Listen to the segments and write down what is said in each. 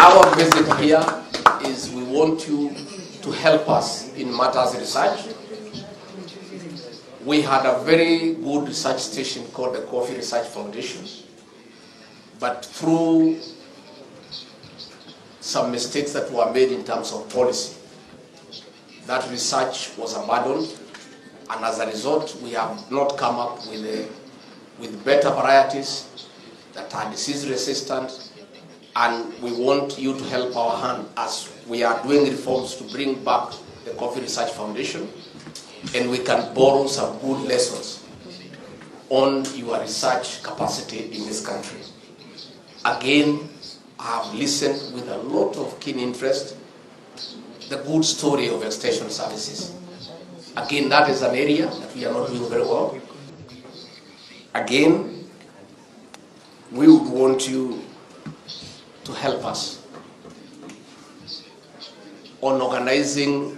Our visit here is we want you to help us in matters research. We had a very good research station called the Coffee Research Foundation, but through some mistakes that were made in terms of policy, that research was abandoned, and as a result, we have not come up with better varieties that are disease resistant, and we want you to help our hand as we are doing reforms to bring back the Coffee Research Foundation, and we can borrow some good lessons on your research capacity in this country. Again, I have listened with a lot of keen interest the good story of extension services. Again, that is an area that we are not doing very well. Again, we would want you to help us on organizing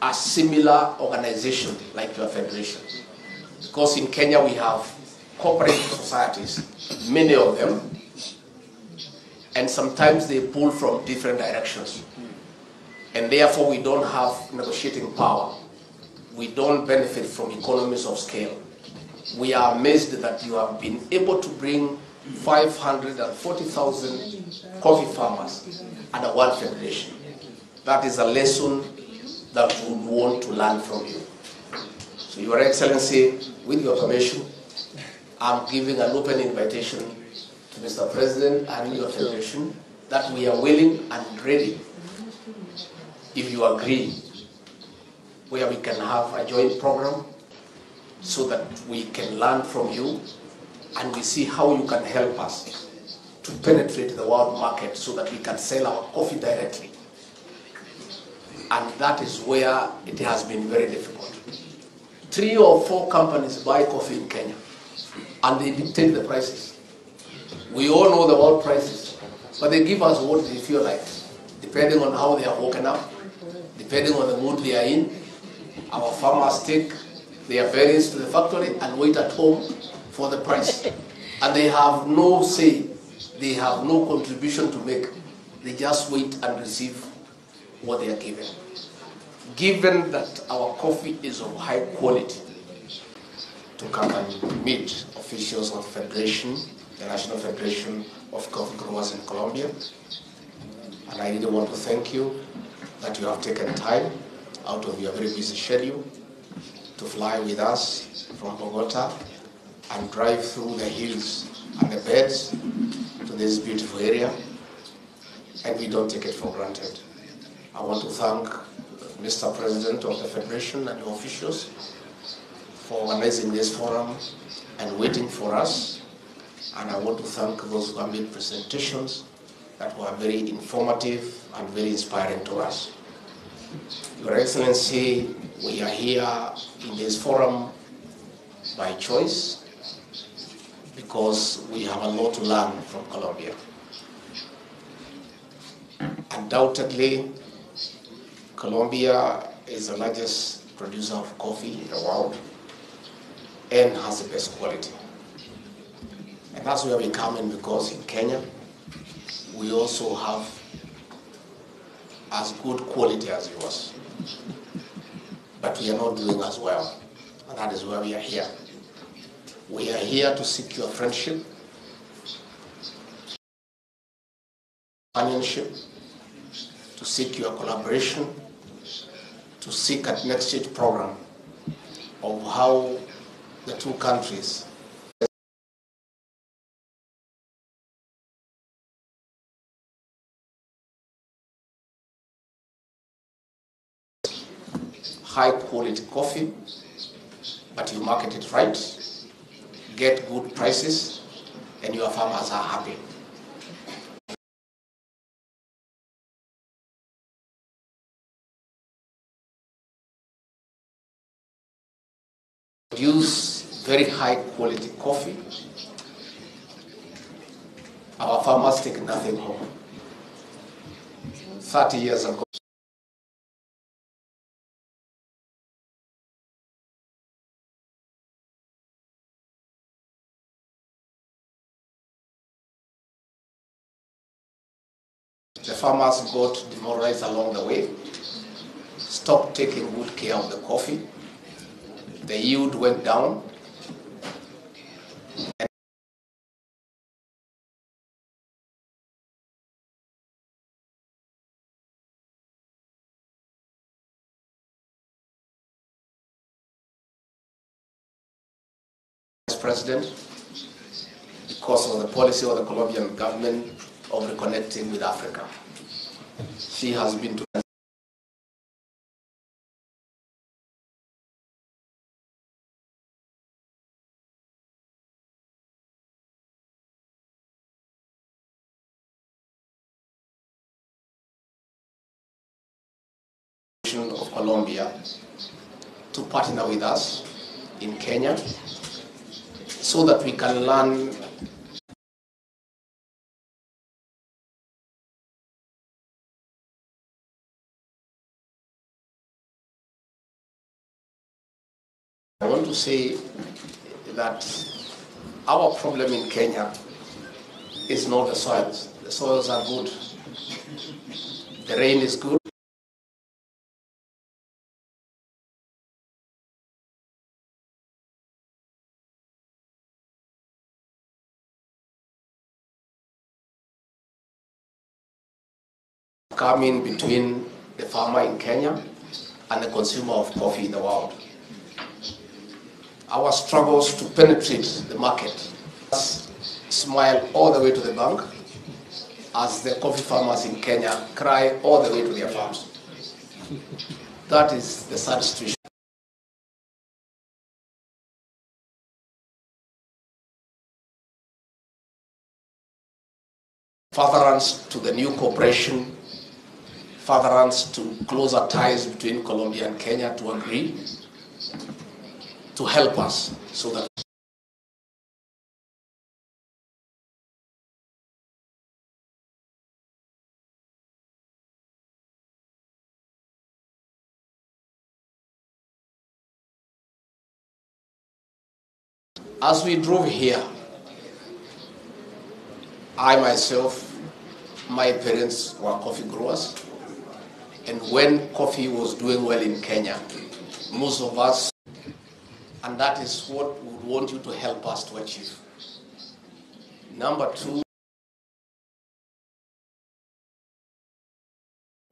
a similar organization like your federation. Because in Kenya we have cooperative societies, many of them, and sometimes they pull from different directions. And therefore we don't have negotiating power. We don't benefit from economies of scale. We are amazed that you have been able to bring 540,000 coffee farmers under one federation. That is a lesson that we would want to learn from you. So Your Excellency, with your permission, I'm giving an open invitation to Mr. President and your federation that we are willing and ready, if you agree, where we can have a joint program so that we can learn from you and we see how you can help us to penetrate the world market so that we can sell our coffee directly. And that is where it has been very difficult. 3 or 4 companies buy coffee in Kenya and they dictate the prices. We all know the world prices, but they give us what they feel like, depending on how they are woken up, depending on the mood they are in. Our farmers take their berries to the factory and wait at home for the price. And they have no say, they have no contribution to make. They just wait and receive what they are given. Given that our coffee is of high quality, to come and meet officials of the Federation, the National Federation of Coffee Growers in Colombia. And I really want to thank you that you have taken time out of your very busy schedule to fly with us from Bogota and drive through the hills and the beds to this beautiful area, and we don't take it for granted. I want to thank Mr. President of the Federation and your officials for organizing this forum and waiting for us, and I want to thank those who have made presentations that were very informative and very inspiring to us. Your Excellency, we are here in this forum by choice because we have a lot to learn from Colombia. Undoubtedly, Colombia is the largest producer of coffee in the world and has the best quality. And that's where we come in, because in Kenya, we also have as good quality as yours. But we are not doing as well. And that is why we are here. We are here to seek your friendship, companionship, to seek your collaboration, to seek a next stage program of how the 2 countries high quality coffee, but you market it right, get good prices, and your farmers are happy. Produce very high quality coffee. Our farmers take nothing home. 30 years ago, The farmers got demoralized along the way, stopped taking good care of the coffee, the yield went down, and Vice President, because of the policy of the Colombian government of reconnecting with Africa. She has been to of Colombia to partner with us in Kenya so that we can learn I want to say that our problem in Kenya is not the soils. The soils are good. The rain is good. Come in between the farmer in Kenya and the consumer of coffee in the world. Our struggles to penetrate the market smile all the way to the bank as the coffee farmers in Kenya cry all the way to their farms. That is the sad situation. Furtherance to the new cooperation, furtherance to closer ties between Colombia and Kenya to agree to help us so that as we drove here, I myself, my parents were coffee growers, and when coffee was doing well in Kenya, most of us, and that is what we would want you to help us to achieve. Number two,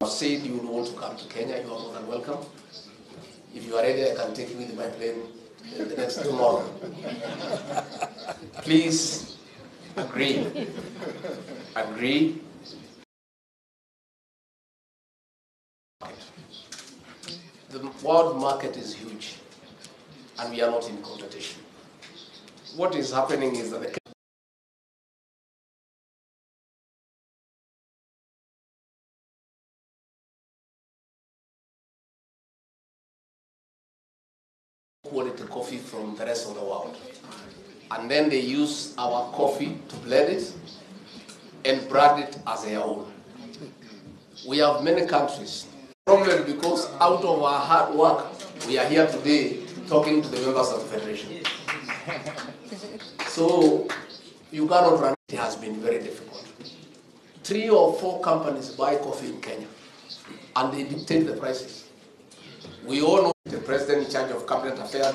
you said you would want to come to Kenya, you are more than welcome. If you are ready, I can take you with my plane the next tomorrow. Please agree. Agree. The world market is huge, and we are not in competition. What is happening is that the quality coffee from the rest of the world. And then they use our coffee to blend it and brand it as their own. We have many countries. Problem because out of our hard work, we are here today talking to the members of the Federation. So you cannot run it. It has been very difficult. 3 or 4 companies buy coffee in Kenya, and they dictate the prices. We all know the president in charge of cabinet affairs,